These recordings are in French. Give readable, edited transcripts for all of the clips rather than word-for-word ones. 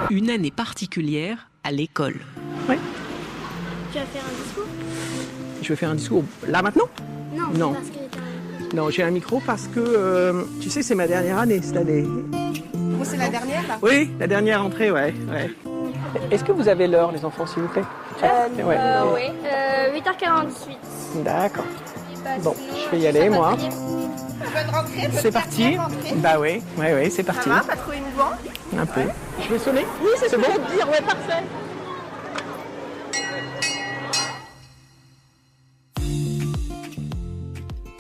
Une année particulière à l'école. Ouais. Tu vas faire un discours? Je vais faire un discours là maintenant? Non. Non. Parce que t'as un micro. Non, j'ai un micro parce que, tu sais, c'est ma dernière année cette année. Bon, c'est la dernière là? Oui, la dernière entrée, ouais. Est-ce que vous avez l'heure, les enfants, s'il vous plaît? Ouais. Oui. 8h48. D'accord. Bah, Bon, sinon, je vais y aller, moi. Bonne rentrée, C'est parti. Bah oui, c'est parti. Ça va, pas trop émouvant? Un peu. Je vais sonner? Oui, c'est bon de dire, ouais, parfait.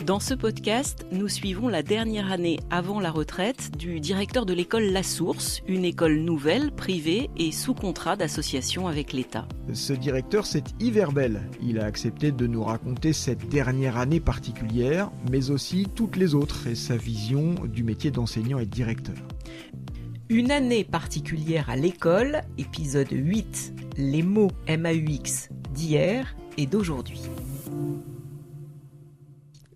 Dans ce podcast, nous suivons la dernière année avant la retraite du directeur de l'école La Source, une école nouvelle, privée et sous contrat d'association avec l'État. Ce directeur, c'est Yves Herbel. Il a accepté de nous raconter cette dernière année particulière, mais aussi toutes les autres et sa vision du métier d'enseignant et de directeur. Une année particulière à l'école, épisode 8, les mots MAUX d'hier et d'aujourd'hui.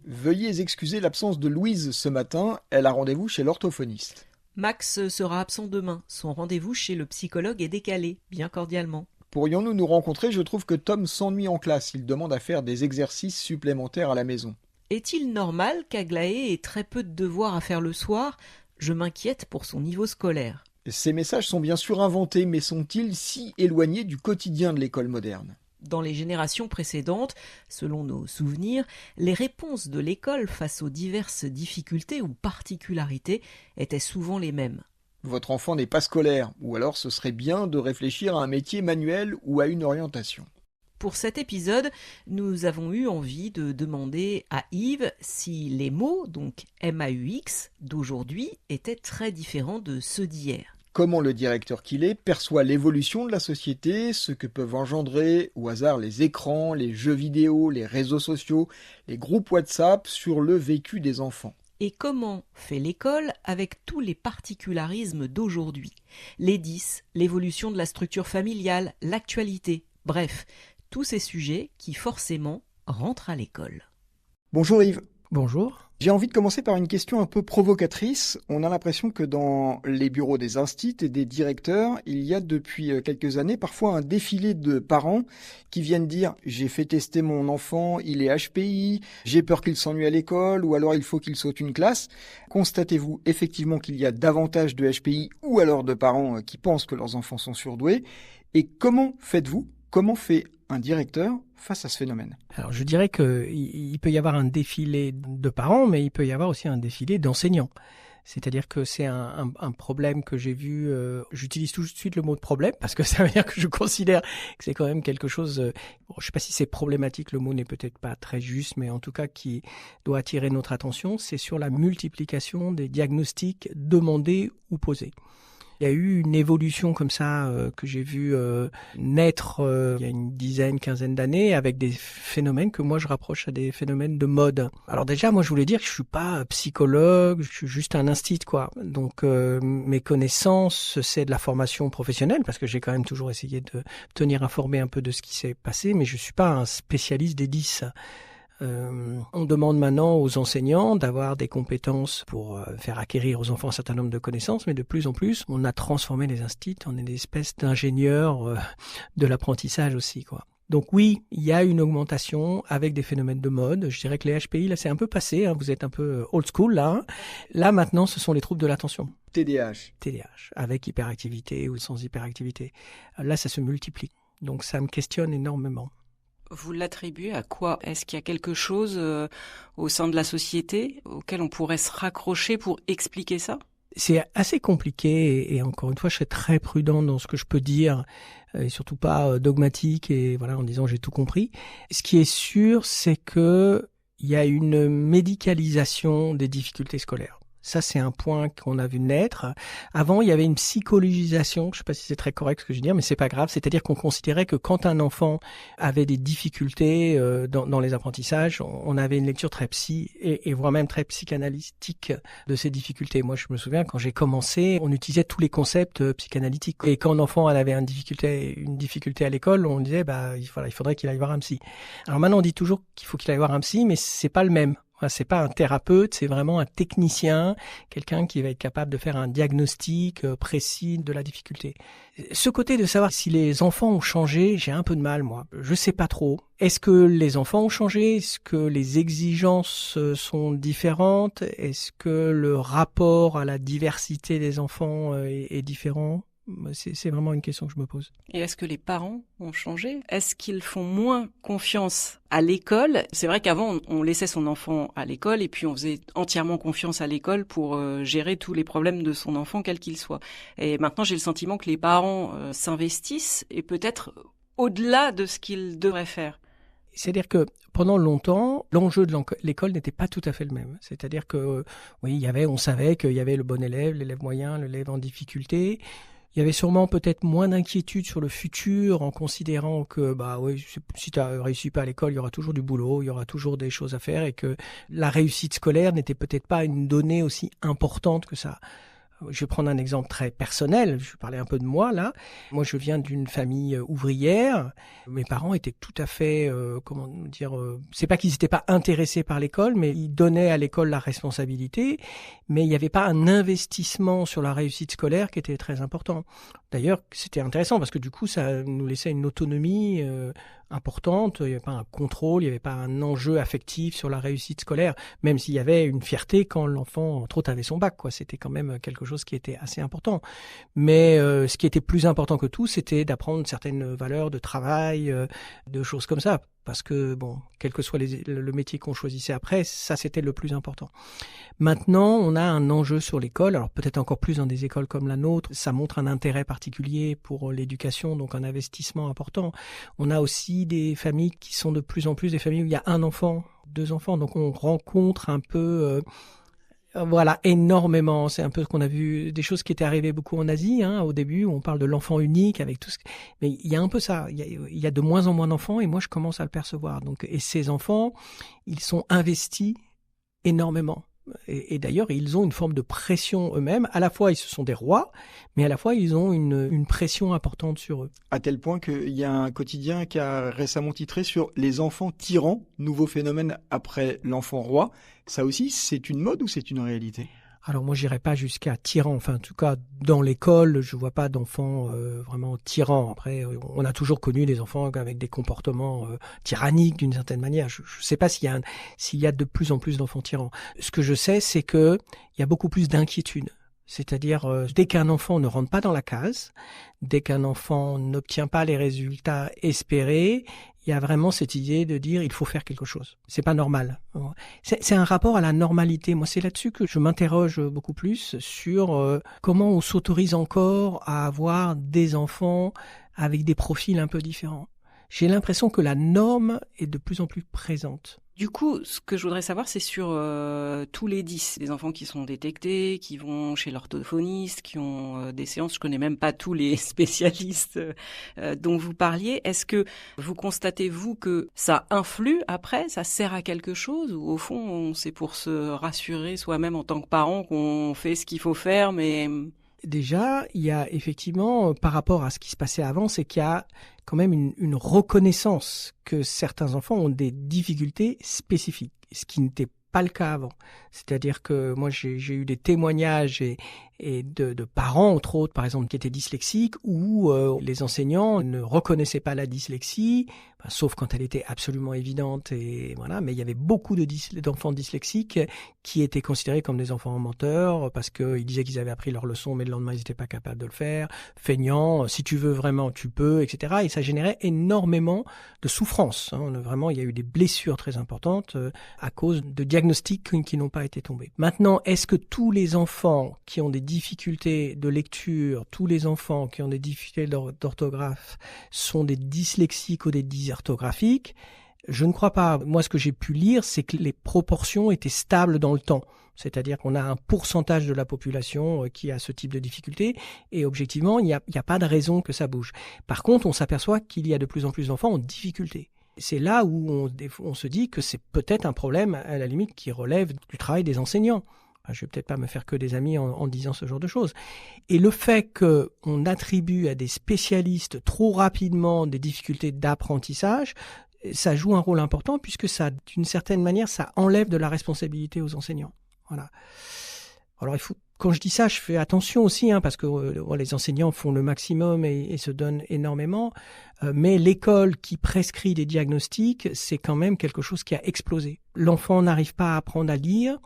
Veuillez excuser l'absence de Louise ce matin, elle a rendez-vous chez l'orthophoniste. Max sera absent demain, son rendez-vous chez le psychologue est décalé, bien cordialement. Pourrions-nous nous rencontrer? Je trouve que Tom s'ennuie en classe, il demande à faire des exercices supplémentaires à la maison. Est-il normal qu'Aglaé ait très peu de devoirs à faire le soir? Je m'inquiète pour son niveau scolaire. Ces messages sont bien sûr inventés, mais sont-ils si éloignés du quotidien de l'école moderne? Dans les générations précédentes, selon nos souvenirs, les réponses de l'école face aux diverses difficultés ou particularités étaient souvent les mêmes. Votre enfant n'est pas scolaire, ou alors ce serait bien de réfléchir à un métier manuel ou à une orientation. Pour cet épisode, nous avons eu envie de demander à Yves si les mots, donc MAUX, d'aujourd'hui étaient très différents de ceux d'hier. Comment le directeur qu'il est perçoit l'évolution de la société, ce que peuvent engendrer au hasard les écrans, les jeux vidéo, les réseaux sociaux, les groupes WhatsApp sur le vécu des enfants. Et comment fait l'école avec tous les particularismes d'aujourd'hui? Les 10, l'évolution de la structure familiale, l'actualité, bref, tous ces sujets qui forcément rentrent à l'école. Bonjour Yves. Bonjour. J'ai envie de commencer par une question un peu provocatrice. On a l'impression que dans les bureaux des instituts et des directeurs, il y a depuis quelques années parfois un défilé de parents qui viennent dire « j'ai fait tester mon enfant, il est HPI, j'ai peur qu'il s'ennuie à l'école ou alors il faut qu'il saute une classe ». Constatez-vous effectivement qu'il y a davantage de HPI ou alors de parents qui pensent que leurs enfants sont surdoués? Et comment faites-vous? Comment fait un directeur face à ce phénomène? Alors je dirais qu'il peut y avoir un défilé de parents, mais il peut y avoir aussi un défilé d'enseignants. C'est-à-dire que c'est un problème que j'ai vu, j'utilise tout de suite le mot de problème, parce que ça veut dire que je considère que c'est quand même quelque chose, bon, je ne sais pas si c'est problématique, le mot n'est peut-être pas très juste, mais en tout cas qui doit attirer notre attention, c'est sur la multiplication des diagnostics demandés ou posés. Il y a eu une évolution comme ça que j'ai vu naître il y a une dizaine, quinzaine d'années avec des phénomènes que moi je rapproche à des phénomènes de mode. Alors déjà, moi je voulais dire que je suis pas psychologue, je suis juste un instit quoi. Donc mes connaissances, c'est de la formation professionnelle parce que j'ai quand même toujours essayé de tenir informé un peu de ce qui s'est passé, mais je suis pas un spécialiste des 10. On demande maintenant aux enseignants d'avoir des compétences pour faire acquérir aux enfants un certain nombre de connaissances, mais de plus en plus, on a transformé les instituts en des espèces d'ingénieurs de l'apprentissage aussi, quoi. Donc oui, il y a une augmentation avec des phénomènes de mode. Je dirais que les HPI, là, c'est un peu passé, hein, vous êtes un peu old school, là. Hein. Là, maintenant, ce sont les troubles de l'attention. TDAH, avec hyperactivité ou sans hyperactivité. Là, ça se multiplie. Donc ça me questionne énormément. Vous l'attribuez à quoi? Est-ce qu'il y a quelque chose au sein de la société auquel on pourrait se raccrocher pour expliquer ça? C'est assez compliqué et encore une fois, je serais très prudent dans ce que je peux dire et surtout pas dogmatique et voilà en disant j'ai tout compris. Ce qui est sûr, c'est que il y a une médicalisation des difficultés scolaires. Ça, c'est un point qu'on a vu naître. Avant, il y avait une psychologisation. Je ne sais pas si c'est très correct ce que je veux dire, mais c'est pas grave. C'est-à-dire qu'on considérait que quand un enfant avait des difficultés dans les apprentissages, on avait une lecture très psy et voire même très psychanalytique de ces difficultés. Moi, je me souviens, quand j'ai commencé, on utilisait tous les concepts psychanalytiques. Et quand un enfant avait une difficulté à l'école, on disait, il faudrait qu'il aille voir un psy. Alors maintenant, on dit toujours qu'il faut qu'il aille voir un psy, mais c'est pas le même. Enfin, c'est pas un thérapeute, c'est vraiment un technicien, quelqu'un qui va être capable de faire un diagnostic précis de la difficulté. Ce côté de savoir si les enfants ont changé, j'ai un peu de mal, moi. Je sais pas trop. Est-ce que les enfants ont changé? Est-ce que les exigences sont différentes? Est-ce que le rapport à la diversité des enfants est différent? C'est vraiment une question que je me pose. Et est-ce que les parents ont changé? Est-ce qu'ils font moins confiance à l'école? C'est vrai qu'avant, on laissait son enfant à l'école et puis on faisait entièrement confiance à l'école pour gérer tous les problèmes de son enfant, quel qu'il soit. Et maintenant, j'ai le sentiment que les parents s'investissent et peut-être au-delà de ce qu'ils devraient faire. C'est-à-dire que pendant longtemps, l'enjeu de l'école n'était pas tout à fait le même. C'est-à-dire que oui, on savait qu'il y avait le bon élève, l'élève moyen, l'élève en difficulté. Il y avait sûrement peut-être moins d'inquiétude sur le futur en considérant que si tu as réussi pas à l'école, il y aura toujours du boulot, il y aura toujours des choses à faire et que la réussite scolaire n'était peut-être pas une donnée aussi importante que ça. Je vais prendre un exemple très personnel, je vais parler un peu de moi là. Moi je viens d'une famille ouvrière, mes parents étaient tout à fait, c'est pas qu'ils n'étaient pas intéressés par l'école, mais ils donnaient à l'école la responsabilité, mais il n'y avait pas un investissement sur la réussite scolaire qui était très important. D'ailleurs c'était intéressant parce que du coup ça nous laissait une autonomie importante, il n'y avait pas un contrôle, il n'y avait pas un enjeu affectif sur la réussite scolaire, même s'il y avait une fierté quand l'enfant, entre autres, avait son bac, quoi. C'était quand même quelque chose qui était assez important. Mais ce qui était plus important que tout, c'était d'apprendre certaines valeurs de travail, de choses comme ça. Parce que, quel que soit le métier qu'on choisissait après, ça c'était le plus important. Maintenant, on a un enjeu sur l'école, alors peut-être encore plus dans des écoles comme la nôtre, ça montre un intérêt particulier pour l'éducation, donc un investissement important. On a aussi des familles qui sont de plus en plus des familles où il y a un enfant, 2 enfants, donc on rencontre un peu... énormément. C'est un peu ce qu'on a vu, des choses qui étaient arrivées beaucoup en Asie, au début, où on parle de l'enfant unique avec tout ce... Mais il y a un peu ça. Il y a de moins en moins d'enfants et moi, je commence à le percevoir. Et ces enfants, ils sont investis énormément. Et d'ailleurs, ils ont une forme de pression eux-mêmes. À la fois, ils sont des rois, mais à la fois, ils ont une pression importante sur eux. À tel point qu'il y a un quotidien qui a récemment titré sur les enfants tyrans, nouveau phénomène après l'enfant roi. Ça aussi, c'est une mode ou c'est une réalité ? Alors moi, j'irai pas jusqu'à tyran. Enfin, en tout cas, dans l'école, je vois pas d'enfants vraiment tyrans. Après, on a toujours connu des enfants avec des comportements tyranniques d'une certaine manière. Je sais pas s'il y a de plus en plus d'enfants tyrans. Ce que je sais, c'est que il y a beaucoup plus d'inquiétude. C'est-à-dire, dès qu'un enfant ne rentre pas dans la case, dès qu'un enfant n'obtient pas les résultats espérés, il y a vraiment cette idée de dire il faut faire quelque chose. C'est pas normal. C'est un rapport à la normalité. Moi, c'est là-dessus que je m'interroge beaucoup plus sur comment on s'autorise encore à avoir des enfants avec des profils un peu différents. J'ai l'impression que la norme est de plus en plus présente. Du coup, ce que je voudrais savoir, c'est sur tous les 10, les enfants qui sont détectés, qui vont chez l'orthophoniste, qui ont des séances. Je connais même pas tous les spécialistes dont vous parliez. Est-ce que vous constatez, vous, que ça influe après, ça sert à quelque chose, ou au fond, c'est pour se rassurer soi-même en tant que parent qu'on fait ce qu'il faut faire, mais... Déjà, il y a effectivement, par rapport à ce qui se passait avant, c'est qu'il y a quand même une reconnaissance que certains enfants ont des difficultés spécifiques, ce qui n'était pas le cas avant. C'est-à-dire que moi, j'ai eu des témoignages et de parents, entre autres, par exemple, qui étaient dyslexiques, où les enseignants ne reconnaissaient pas la dyslexie, sauf quand elle était absolument évidente, et voilà. Mais il y avait beaucoup d'enfants dyslexiques qui étaient considérés comme des enfants menteurs, parce qu'ils disaient qu'ils avaient appris leur leçon, mais le lendemain, ils n'étaient pas capables de le faire, feignants, si tu veux vraiment, tu peux, etc. Et ça générait énormément de souffrance. Vraiment, il y a eu des blessures très importantes à cause de diagnostics qui n'ont pas été tombés. Maintenant, est-ce que tous les enfants qui ont des difficultés de lecture, tous les enfants qui ont des difficultés d'orthographe sont des dyslexiques ou des dysorthographiques? Je ne crois pas. Moi, ce que j'ai pu lire, c'est que les proportions étaient stables dans le temps. C'est-à-dire qu'on a un pourcentage de la population qui a ce type de difficulté et objectivement, il n'y a pas de raison que ça bouge. Par contre, on s'aperçoit qu'il y a de plus en plus d'enfants en difficulté. C'est là où on se dit que c'est peut-être un problème, à la limite, qui relève du travail des enseignants. Je vais peut-être pas me faire que des amis en disant ce genre de choses. Et le fait qu'on attribue à des spécialistes trop rapidement des difficultés d'apprentissage, ça joue un rôle important puisque ça, d'une certaine manière, ça enlève de la responsabilité aux enseignants. Voilà. Alors quand je dis ça, je fais attention aussi, parce que les enseignants font le maximum et se donnent énormément. Mais l'école qui prescrit des diagnostics, c'est quand même quelque chose qui a explosé. L'enfant n'arrive pas à apprendre à lire.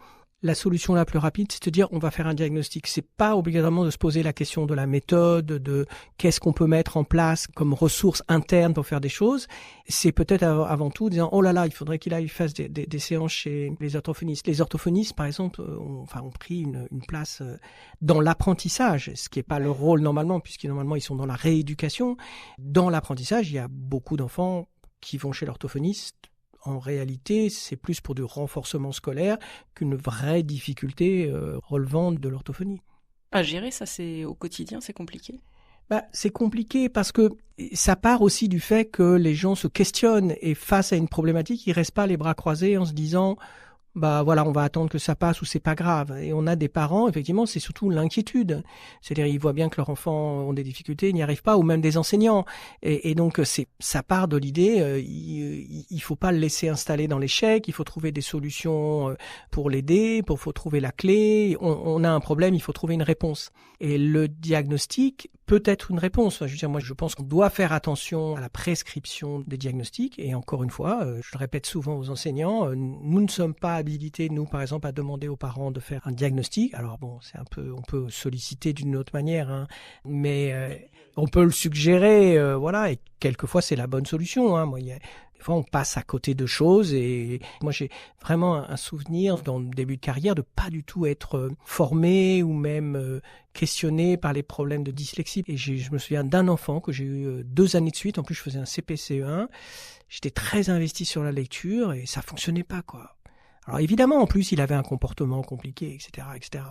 La solution la plus rapide, c'est de dire on va faire un diagnostic. C'est pas obligatoirement de se poser la question de la méthode, de qu'est-ce qu'on peut mettre en place comme ressources internes pour faire des choses. C'est peut-être avant tout disant oh là là, il faudrait qu'il aille fasse des séances chez les orthophonistes. Les orthophonistes, par exemple, ont pris une place dans l'apprentissage, ce qui n'est pas leur rôle normalement, puisque normalement ils sont dans la rééducation. Dans l'apprentissage, il y a beaucoup d'enfants qui vont chez l'orthophoniste. En réalité, c'est plus pour du renforcement scolaire qu'une vraie difficulté relevant de l'orthophonie. À gérer, ça, c'est au quotidien, c'est compliqué ? C'est compliqué parce que ça part aussi du fait que les gens se questionnent et face à une problématique, ils restent pas les bras croisés en se disant voilà, on va attendre que ça passe ou c'est pas grave. Et on a des parents, effectivement, c'est surtout l'inquiétude. C'est-à-dire, ils voient bien que leurs enfants ont des difficultés, ils n'y arrivent pas, ou même des enseignants. Et donc, ça part de l'idée, il faut pas le laisser installer dans l'échec, il faut trouver des solutions pour l'aider, faut trouver la clé. On a un problème, il faut trouver une réponse. Et le diagnostic peut être une réponse. Je veux dire, moi, je pense qu'on doit faire attention à la prescription des diagnostics. Et encore une fois, je le répète souvent aux enseignants, nous ne sommes pas habilités, nous, par exemple, à demander aux parents de faire un diagnostic. Alors bon, on peut solliciter d'une autre manière, mais on peut le suggérer, et quelquefois c'est la bonne solution. Moi, des fois, on passe à côté de choses et moi, j'ai vraiment un souvenir dans le début de carrière de pas du tout être formé ou même questionné par les problèmes de dyslexie. Et je me souviens d'un enfant que j'ai eu 2 années de suite. En plus, je faisais un CPCE1. J'étais très investi sur la lecture et ça fonctionnait pas, quoi. Alors évidemment, en plus, il avait un comportement compliqué, etc., etc.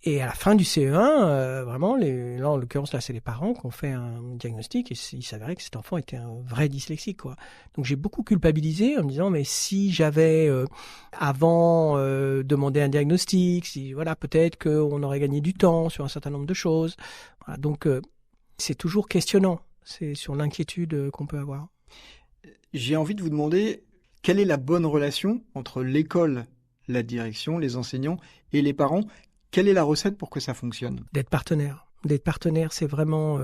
Et à la fin du CE1, vraiment, là, en l'occurrence, là, c'est les parents qui ont fait un diagnostic et il s'avérait que cet enfant était un vrai dyslexique, quoi. Donc j'ai beaucoup culpabilisé en me disant, mais si j'avais avant demandé un diagnostic, peut-être qu'on aurait gagné du temps sur un certain nombre de choses. Voilà, donc c'est toujours questionnant, c'est sur l'inquiétude qu'on peut avoir. J'ai envie de vous demander, quelle est la bonne relation entre l'école, la direction, les enseignants et les parents ? Quelle est la recette pour que ça fonctionne ? D'être partenaire. D'être partenaire, c'est vraiment,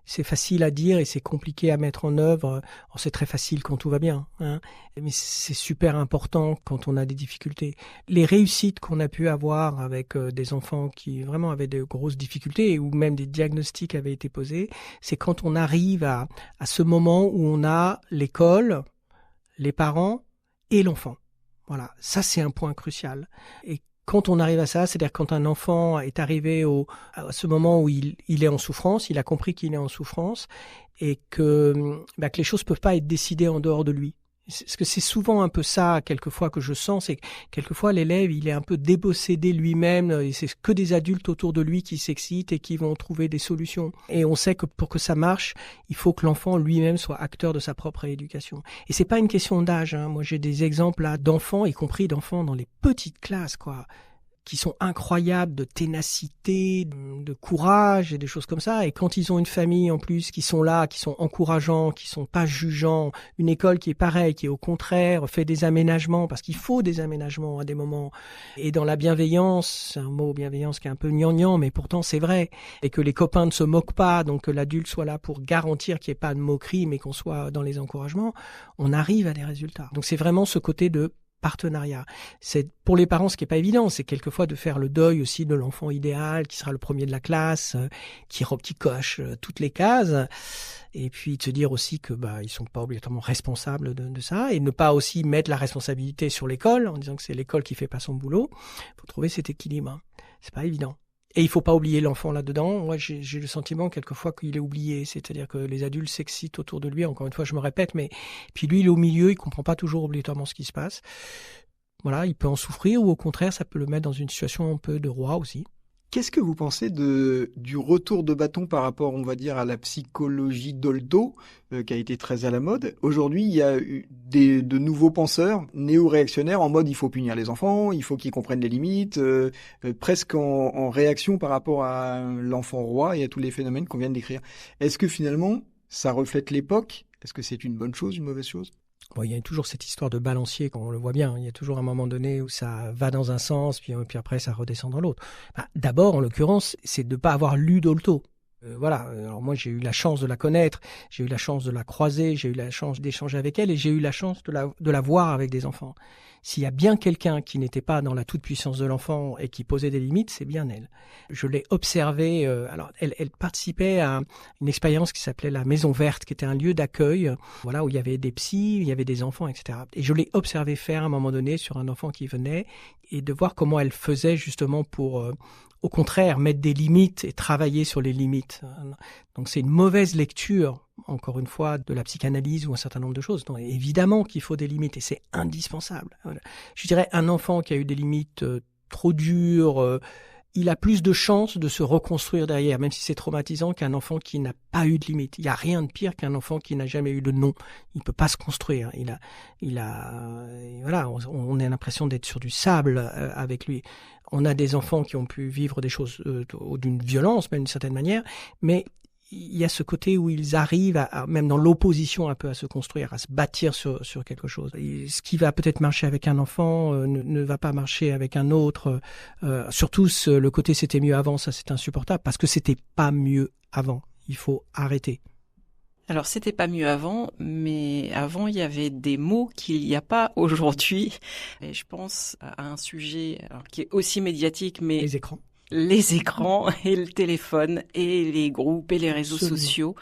c'est facile à dire et c'est compliqué à mettre en œuvre. C'est très facile quand tout va bien, mais c'est super important quand on a des difficultés. Les réussites qu'on a pu avoir avec des enfants qui vraiment avaient de grosses difficultés ou même des diagnostics avaient été posés, c'est quand on arrive à ce moment où on a l'école, les parents et l'enfant. Voilà, ça c'est un point crucial. Et quand on arrive à ça, c'est-à-dire quand un enfant est arrivé à ce moment où il est en souffrance, il a compris qu'il est en souffrance et que les choses peuvent pas être décidées en dehors de lui. Parce que c'est souvent un peu ça, quelquefois, que je sens, c'est que quelquefois l'élève, il est un peu dépossédé lui-même, et c'est que des adultes autour de lui qui s'excitent et qui vont trouver des solutions. Et on sait que pour que ça marche, il faut que l'enfant lui-même soit acteur de sa propre éducation. Et c'est pas une question d'âge, Moi, j'ai des exemples là d'enfants, y compris d'enfants dans les petites classes, quoi, qui sont incroyables de ténacité, de courage et des choses comme ça. Et quand ils ont une famille en plus qui sont là, qui sont encourageants, qui sont pas jugeants, une école qui est pareille, qui au contraire fait des aménagements, parce qu'il faut des aménagements à des moments. Et dans la bienveillance, c'est un mot bienveillance qui est un peu gnangnan, mais pourtant c'est vrai. Et que les copains ne se moquent pas, donc que l'adulte soit là pour garantir qu'il n'y ait pas de moquerie, mais qu'on soit dans les encouragements, on arrive à des résultats. Donc c'est vraiment ce côté de partenariat. C'est pour les parents ce qui est pas évident, c'est quelquefois de faire le deuil aussi de l'enfant idéal qui sera le premier de la classe, qui coche toutes les cases, et puis de se dire aussi que ils sont pas obligatoirement responsables de ça, et ne pas aussi mettre la responsabilité sur l'école en disant que c'est l'école qui fait pas son boulot. Faut trouver cet équilibre. C'est pas évident. Et il faut pas oublier l'enfant là-dedans. Moi, j'ai le sentiment quelquefois qu'il est oublié. C'est-à-dire que les adultes s'excitent autour de lui. Encore une fois, je me répète, mais puis lui, il est au milieu, il comprend pas toujours obligatoirement ce qui se passe. Voilà, il peut en souffrir ou au contraire, ça peut le mettre dans une situation un peu de roi aussi. Qu'est-ce que vous pensez du retour de bâton par rapport, on va dire, à la psychologie Dolto, qui a été très à la mode ? Aujourd'hui, il y a de nouveaux penseurs néo-réactionnaires en mode il faut punir les enfants, il faut qu'ils comprennent les limites, presque en réaction par rapport à l'enfant roi et à tous les phénomènes qu'on vient de décrire. Est-ce que finalement, ça reflète l'époque ? Est-ce que c'est une bonne chose, une mauvaise chose? Bon, il y a toujours cette histoire de balancier, quand on le voit bien. Il y a toujours un moment donné où ça va dans un sens, puis après ça redescend dans l'autre. D'abord, en l'occurrence, c'est de ne pas avoir lu Dolto. Voilà. Alors moi, j'ai eu la chance de la connaître, j'ai eu la chance de la croiser, j'ai eu la chance d'échanger avec elle et j'ai eu la chance de la voir avec des enfants. S'il y a bien quelqu'un qui n'était pas dans la toute-puissance de l'enfant et qui posait des limites, c'est bien elle. Je l'ai observée. Alors, elle participait à une expérience qui s'appelait la Maison Verte, qui était un lieu d'accueil, voilà, où il y avait des psys, il y avait des enfants, etc. Et je l'ai observée faire à un moment donné sur un enfant qui venait et de voir comment elle faisait justement pour, au contraire, mettre des limites et travailler sur les limites. Donc, c'est une mauvaise lecture, encore une fois, de la psychanalyse ou un certain nombre de choses. Donc, évidemment qu'il faut des limites et c'est indispensable. Voilà. Je dirais, un enfant qui a eu des limites trop dures, il a plus de chances de se reconstruire derrière, même si c'est traumatisant, qu'un enfant qui n'a pas eu de limite. Il n'y a rien de pire qu'un enfant qui n'a jamais eu de non. Il ne peut pas se construire. Voilà, on a l'impression d'être sur du sable avec lui. On a des enfants qui ont pu vivre des choses d'une violence, même d'une certaine manière, mais il y a ce côté où ils arrivent, même dans l'opposition un peu, à se construire, à se bâtir sur quelque chose. Et ce qui va peut-être marcher avec un enfant ne va pas marcher avec un autre. Surtout le côté c'était mieux avant, ça c'est insupportable, parce que c'était pas mieux avant. Il faut arrêter. Alors, c'était pas mieux avant, mais avant, il y avait des mots qu'il n'y a pas aujourd'hui. Et je pense à un sujet qui est aussi médiatique, mais... Les écrans. Les écrans et le téléphone et les groupes et les réseaux Absolument. sociaux.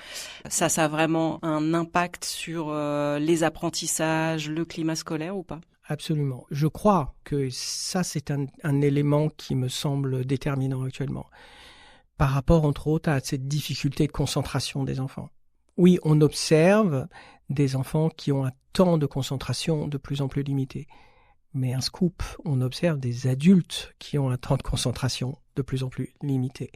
Ça a vraiment un impact sur les apprentissages, le climat scolaire ou pas? Absolument. Je crois que ça, c'est un élément qui me semble déterminant actuellement. Par rapport, entre autres, à cette difficulté de concentration des enfants. Oui, on observe des enfants qui ont un temps de concentration de plus en plus limité. Mais un scoop, on observe des adultes qui ont un temps de concentration de plus en plus limité.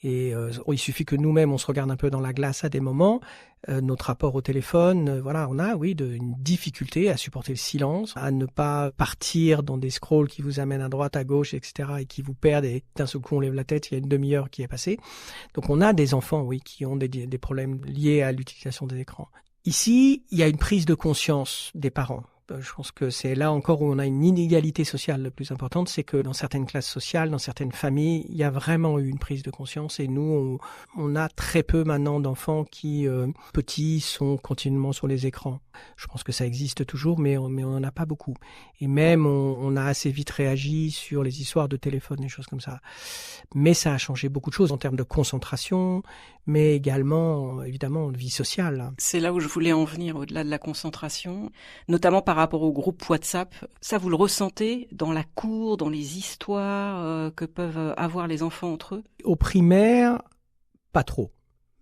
Et il suffit que nous-mêmes, on se regarde un peu dans la glace à des moments, notre rapport au téléphone, voilà, on a, oui, une difficulté à supporter le silence, à ne pas partir dans des scrolls qui vous amènent à droite, à gauche, etc., et qui vous perdent, et d'un seul coup, on lève la tête, il y a une demi-heure qui est passée. Donc, on a des enfants, oui, qui ont des problèmes liés à l'utilisation des écrans. Ici, il y a une prise de conscience des parents. Je pense que c'est là encore où on a une inégalité sociale la plus importante, c'est que dans certaines classes sociales, dans certaines familles, il y a vraiment eu une prise de conscience et nous, on a très peu maintenant d'enfants qui, petits, sont continuellement sur les écrans. Je pense que ça existe toujours, mais on n'en a pas beaucoup. Et même, on a assez vite réagi sur les histoires de téléphone, des choses comme ça. Mais ça a changé beaucoup de choses en termes de concentration, mais également, évidemment, de vie sociale. C'est là où je voulais en venir, au-delà de la concentration, notamment par rapport au groupe WhatsApp. Ça, vous le ressentez dans la cour, dans les histoires que peuvent avoir les enfants entre eux? Au primaire, pas trop.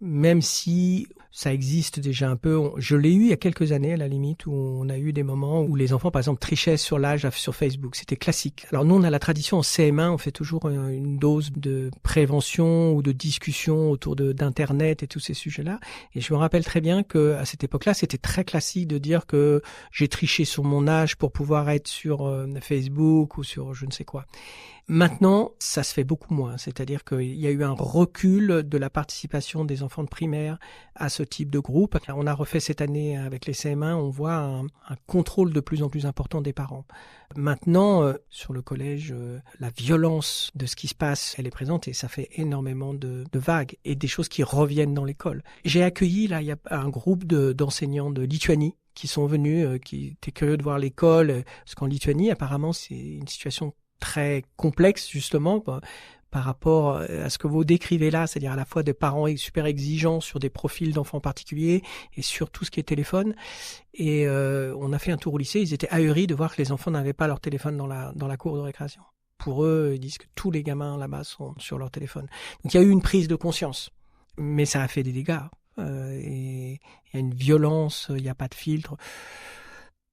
Même si ça existe déjà un peu. Je l'ai eu il y a quelques années, à la limite, où on a eu des moments où les enfants, par exemple, trichaient sur l'âge sur Facebook. C'était classique. Alors nous, on a la tradition en CM1, on fait toujours une dose de prévention ou de discussion autour d'Internet et tous ces sujets-là. Et je me rappelle très bien qu'à cette époque-là, c'était très classique de dire que j'ai triché sur mon âge pour pouvoir être sur Facebook ou sur je ne sais quoi. Maintenant, ça se fait beaucoup moins. C'est-à-dire qu'il y a eu un recul de la participation des enfants de primaire à ce type de groupe. On a refait cette année avec les CM1, on voit un contrôle de plus en plus important des parents. Maintenant, sur le collège, la violence de ce qui se passe, elle est présente et ça fait énormément de vagues et des choses qui reviennent dans l'école. J'ai accueilli, là, il y a un groupe d'enseignants de Lituanie qui sont venus, qui étaient curieux de voir l'école, parce qu'en Lituanie, apparemment, c'est une situation très complexe justement par rapport à ce que vous décrivez là, c'est-à-dire à la fois des parents super exigeants sur des profils d'enfants particuliers et sur tout ce qui est téléphone. Et on a fait un tour au lycée, ils étaient ahuris de voir que les enfants n'avaient pas leur téléphone dans la cour de récréation. Pour eux, ils disent que tous les gamins là-bas sont sur leur téléphone. Donc il y a eu une prise de conscience, mais ça a fait des dégâts. Et il y a une violence, il n'y a pas de filtre.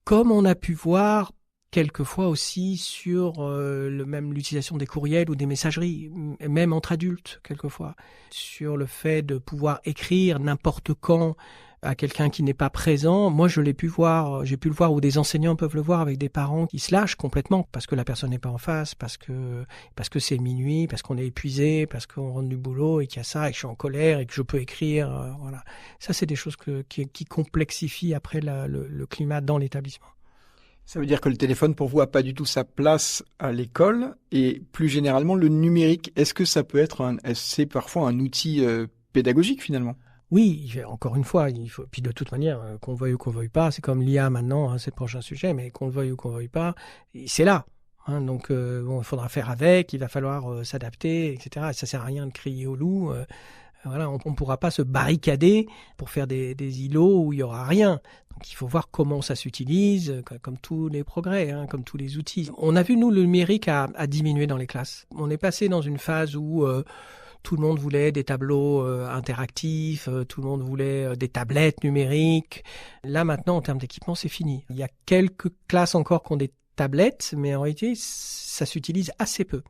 Comme on a pu voir quelquefois aussi sur l'utilisation des courriels ou des messageries, même entre adultes quelquefois, sur le fait de pouvoir écrire n'importe quand à quelqu'un qui n'est pas présent. Moi, je l'ai pu voir, j'ai pu le voir, ou des enseignants peuvent le voir avec des parents qui se lâchent complètement parce que la personne n'est pas en face, parce que c'est minuit, parce qu'on est épuisé, parce qu'on rentre du boulot et qu'il y a ça, et que je suis en colère et que je peux écrire. Voilà. Ça, c'est des choses qui complexifient après le climat dans l'établissement. Ça veut dire que le téléphone, pour vous, n'a pas du tout sa place à l'école, et plus généralement, le numérique, est-ce que ça peut être c'est parfois un outil pédagogique finalement? Oui, encore une fois, il faut. Puis de toute manière, qu'on le veuille ou qu'on le veuille pas, c'est comme l'IA maintenant, hein, c'est le prochain sujet, mais qu'on le veuille ou qu'on le veuille pas, c'est là. Hein, donc, il faudra faire avec, il va falloir s'adapter, etc. Et ça sert à rien de crier au loup. Voilà, on ne pourra pas se barricader pour faire des îlots où il y aura rien. Donc, il faut voir comment ça s'utilise, comme tous les progrès, hein, comme tous les outils. On a vu, nous, le numérique a diminué dans les classes. On est passé dans une phase où tout le monde voulait des tableaux interactifs, tout le monde voulait des tablettes numériques. Là, maintenant, en termes d'équipement, c'est fini. Il y a quelques classes encore qui ont des tablettes, mais en réalité, ça s'utilise assez peu.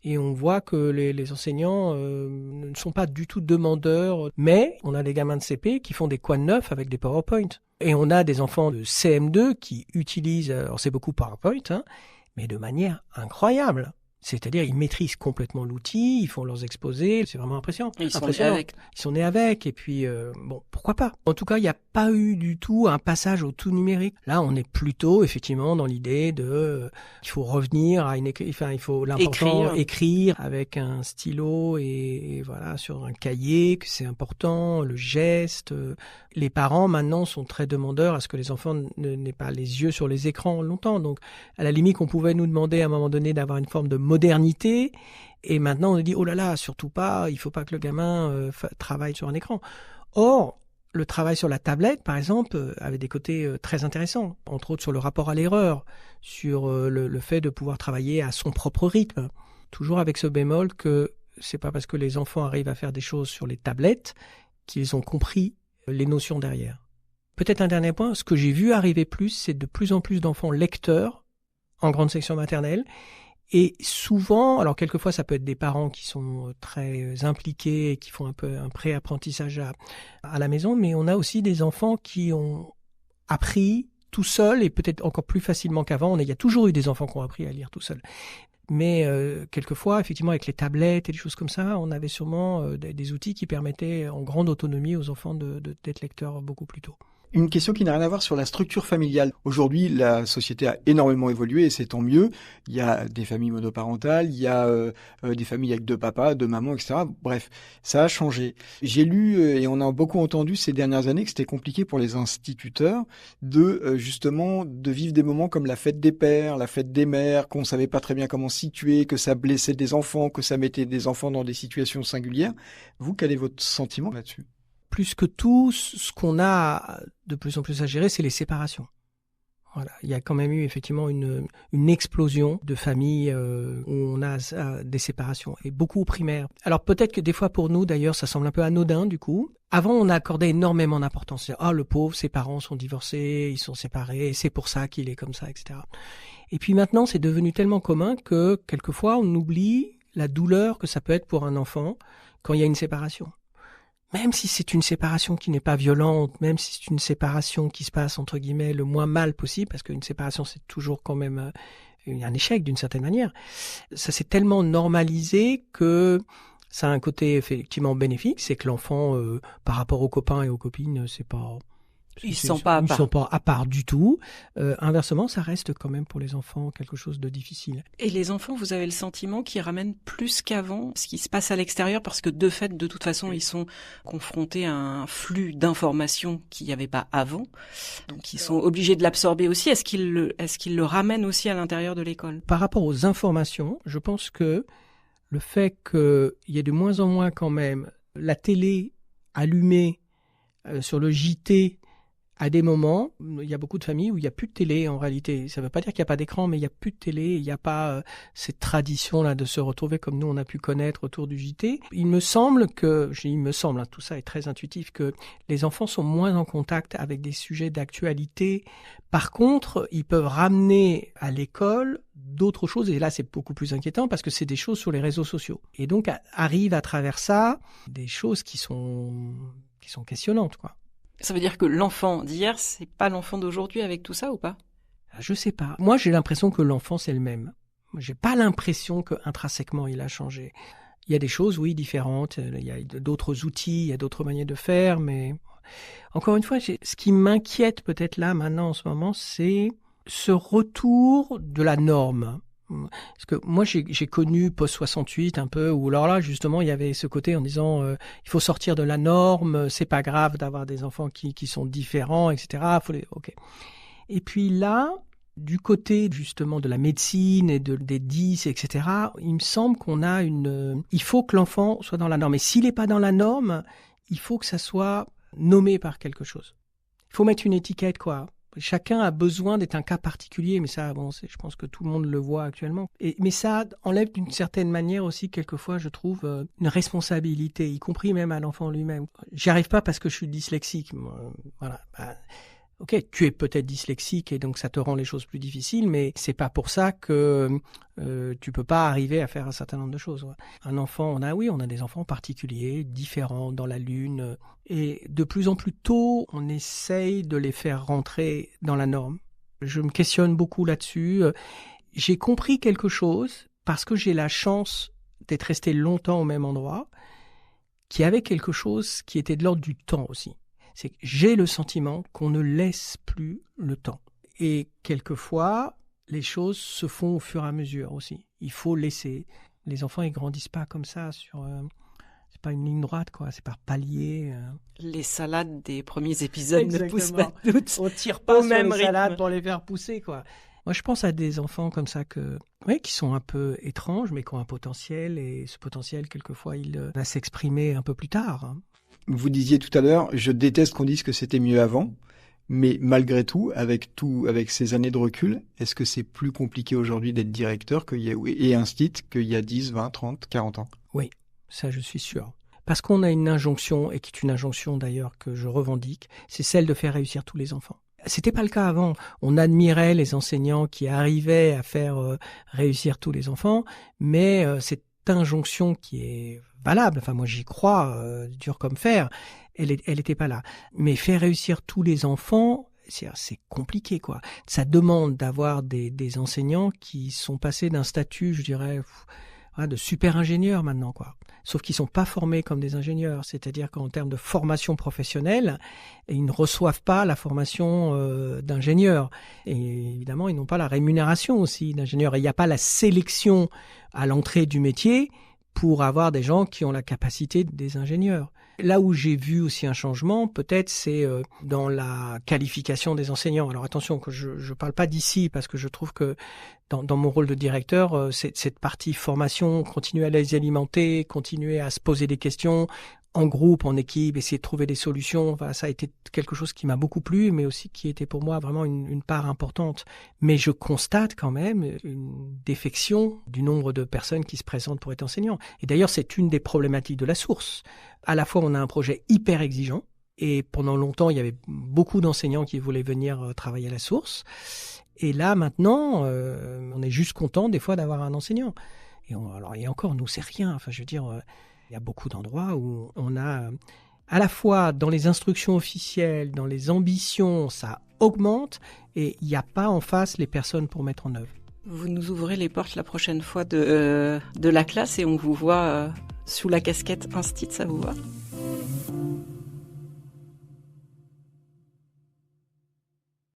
Et on voit que les enseignants ne sont pas du tout demandeurs, mais on a des gamins de CP qui font des quads neufs avec des PowerPoint. Et on a des enfants de CM2 qui utilisent, alors c'est beaucoup PowerPoint, hein, mais de manière incroyable. C'est-à-dire, ils maîtrisent complètement l'outil, ils font leurs exposés, c'est vraiment impressionnant. Ils sont nés avec. Ils sont nés avec, et puis, bon, pourquoi pas. En tout cas, il n'y a pas eu du tout un passage au tout numérique. Là, on est plutôt, effectivement, dans l'idée il faut revenir à il faut l'important, écrire avec un stylo et voilà, sur un cahier, que c'est important, le geste. Les parents, maintenant, sont très demandeurs à ce que les enfants n'aient pas les yeux sur les écrans longtemps. Donc, à la limite, on pouvait nous demander à un moment donné d'avoir une forme de modernité. Et maintenant, on nous dit, oh là là, surtout pas, il faut pas que le gamin travaille sur un écran. Or, le travail sur la tablette, par exemple, avait des côtés très intéressants. Entre autres, sur le rapport à l'erreur, sur le fait de pouvoir travailler à son propre rythme. Toujours avec ce bémol que c'est pas parce que les enfants arrivent à faire des choses sur les tablettes qu'ils ont compris les notions derrière. Peut-être un dernier point, ce que j'ai vu arriver plus, c'est de plus en plus d'enfants lecteurs en grande section maternelle. Et souvent, alors quelquefois ça peut être des parents qui sont très impliqués et qui font un peu un pré-apprentissage à la maison, mais on a aussi des enfants qui ont appris tout seuls et peut-être encore plus facilement qu'avant. Il y a toujours eu des enfants qui ont appris à lire tout seuls. Mais quelquefois, effectivement, avec les tablettes et des choses comme ça, on avait sûrement des outils qui permettaient en grande autonomie aux enfants d'être lecteurs beaucoup plus tôt. Une question qui n'a rien à voir sur la structure familiale. Aujourd'hui, la société a énormément évolué et c'est tant mieux. Il y a des familles monoparentales, il y a des familles avec 2 papas, 2 mamans, etc. Bref, ça a changé. J'ai lu et on a beaucoup entendu ces dernières années que c'était compliqué pour les instituteurs justement de vivre des moments comme la fête des pères, la fête des mères, qu'on savait pas très bien comment situer, que ça blessait des enfants, que ça mettait des enfants dans des situations singulières. Vous, quel est votre sentiment là-dessus ? Plus que tout, ce qu'on a de plus en plus à gérer, c'est les séparations. Voilà, il y a quand même eu effectivement une explosion de familles où on a des séparations, et beaucoup au primaire. Alors peut-être que des fois pour nous, d'ailleurs, ça semble un peu anodin du coup. Avant, on accordait énormément d'importance. Ah, le pauvre, ses parents sont divorcés, ils sont séparés, c'est pour ça qu'il est comme ça, etc. Et puis maintenant, c'est devenu tellement commun que quelquefois, on oublie la douleur que ça peut être pour un enfant quand il y a une séparation. Même si c'est une séparation qui n'est pas violente, même si c'est une séparation qui se passe, entre guillemets, le moins mal possible, parce qu'une séparation, c'est toujours quand même un échec d'une certaine manière, ça s'est tellement normalisé que ça a un côté effectivement bénéfique, c'est que l'enfant, par rapport aux copains et aux copines, c'est pas... Ils ne sont pas à part. Ils sont pas à part du tout. Inversement, ça reste quand même pour les enfants quelque chose de difficile. Et les enfants, vous avez le sentiment qu'ils ramènent plus qu'avant ce qui se passe à l'extérieur, parce que de fait, de toute façon, ils sont confrontés à un flux d'informations qu'il n'y avait pas avant. Donc, ils sont obligés de l'absorber aussi. Est-ce qu'ils le ramènent aussi à l'intérieur de l'école ? Par rapport aux informations, je pense que le fait qu'il y ait de moins en moins quand même la télé allumée sur le JT, à des moments, il y a beaucoup de familles où il n'y a plus de télé en réalité. Ça ne veut pas dire qu'il n'y a pas d'écran, mais il n'y a plus de télé. Il n'y a pas cette tradition-là de se retrouver comme nous on a pu connaître autour du JT. Il me semble, tout ça est très intuitif, que les enfants sont moins en contact avec des sujets d'actualité. Par contre, ils peuvent ramener à l'école d'autres choses. Et là, c'est beaucoup plus inquiétant parce que c'est des choses sur les réseaux sociaux. Et donc, arrivent à travers ça des choses qui sont questionnantes, quoi. Ça veut dire que l'enfant d'hier, c'est pas l'enfant d'aujourd'hui avec tout ça ou pas? Je sais pas. Moi, j'ai l'impression que l'enfant, c'est le même. J'ai pas l'impression qu'intrinsèquement, il a changé. Il y a des choses, oui, différentes. Il y a d'autres outils, il y a d'autres manières de faire, mais encore une fois, ce qui m'inquiète peut-être là, maintenant, en ce moment, c'est ce retour de la norme. Parce que moi, j'ai connu post-68 un peu, où alors là, justement, il y avait ce côté en disant il faut sortir de la norme, c'est pas grave d'avoir des enfants qui sont différents, etc. Ok. Et puis là, du côté justement de la médecine et des 10, etc., il me semble qu'on a il faut que l'enfant soit dans la norme. Et s'il n'est pas dans la norme, il faut que ça soit nommé par quelque chose. Il faut mettre une étiquette, quoi. Chacun a besoin d'être un cas particulier, mais ça, bon, je pense que tout le monde le voit actuellement. Mais ça enlève d'une certaine manière aussi, quelquefois, je trouve, une responsabilité, y compris même à l'enfant lui-même. J'y arrive pas parce que je suis dyslexique. Voilà. Ok, tu es peut-être dyslexique et donc ça te rend les choses plus difficiles, mais c'est pas pour ça que tu peux pas arriver à faire un certain nombre de choses. Ouais. Un enfant, on a des enfants particuliers, différents, dans la lune, et de plus en plus tôt, on essaye de les faire rentrer dans la norme. Je me questionne beaucoup là-dessus. J'ai compris quelque chose parce que j'ai la chance d'être resté longtemps au même endroit, qui avait quelque chose qui était de l'ordre du temps aussi. C'est que j'ai le sentiment qu'on ne laisse plus le temps. Et quelquefois, les choses se font au fur et à mesure aussi. Il faut laisser. Les enfants, ils grandissent pas comme ça c'est pas une ligne droite, quoi. C'est par palier. Les salades des premiers épisodes Exactement. ne poussent pas toutes. On tire pas au sur même les rythme. salades pour les faire pousser, quoi. Moi, je pense à des enfants comme ça qui sont un peu étranges, mais qui ont un potentiel. Et ce potentiel, quelquefois, il va s'exprimer un peu plus tard. Hein. Vous disiez tout à l'heure, je déteste qu'on dise que c'était mieux avant, mais malgré tout, avec ces années de recul, est-ce que c'est plus compliqué aujourd'hui d'être directeur et instit qu'il y a 10, 20, 30, 40 ans? Oui, ça je suis sûr. Parce qu'on a une injonction, et qui est une injonction d'ailleurs que je revendique, c'est celle de faire réussir tous les enfants. C'était pas le cas avant. On admirait les enseignants qui arrivaient à faire réussir tous les enfants, mais cette injonction qui est valable, enfin moi j'y crois, dur comme fer, elle était pas là. Mais faire réussir tous les enfants, c'est compliqué, quoi. Ça demande d'avoir des enseignants qui sont passés d'un statut, je dirais, de super ingénieurs maintenant, quoi. Sauf qu'ils sont pas formés comme des ingénieurs, c'est-à-dire qu'en termes de formation professionnelle, ils ne reçoivent pas la formation d'ingénieur. Et évidemment, ils n'ont pas la rémunération aussi d'ingénieur. Et il n'y a pas la sélection à l'entrée du métier pour avoir des gens qui ont la capacité des ingénieurs. Là où j'ai vu aussi un changement, peut-être, c'est dans la qualification des enseignants. Alors attention, que je parle pas d'ici, parce que je trouve que dans mon rôle de directeur, cette partie formation, continuer à les alimenter, continuer à se poser des questions en groupe, en équipe, essayer de trouver des solutions. Enfin, ça a été quelque chose qui m'a beaucoup plu, mais aussi qui était pour moi vraiment une part importante. Mais je constate quand même une défection du nombre de personnes qui se présentent pour être enseignants. Et d'ailleurs, c'est une des problématiques de la source. À la fois, on a un projet hyper exigeant, et pendant longtemps, il y avait beaucoup d'enseignants qui voulaient venir travailler à la source. Et là, maintenant, on est juste content des fois d'avoir un enseignant. Et encore, nous, c'est rien. Enfin, je veux dire, il y a beaucoup d'endroits où on a, à la fois dans les instructions officielles, dans les ambitions, ça augmente, et il n'y a pas en face les personnes pour mettre en œuvre. Vous nous ouvrez les portes la prochaine fois de la classe et on vous voit sous la casquette Instit, ça vous va ?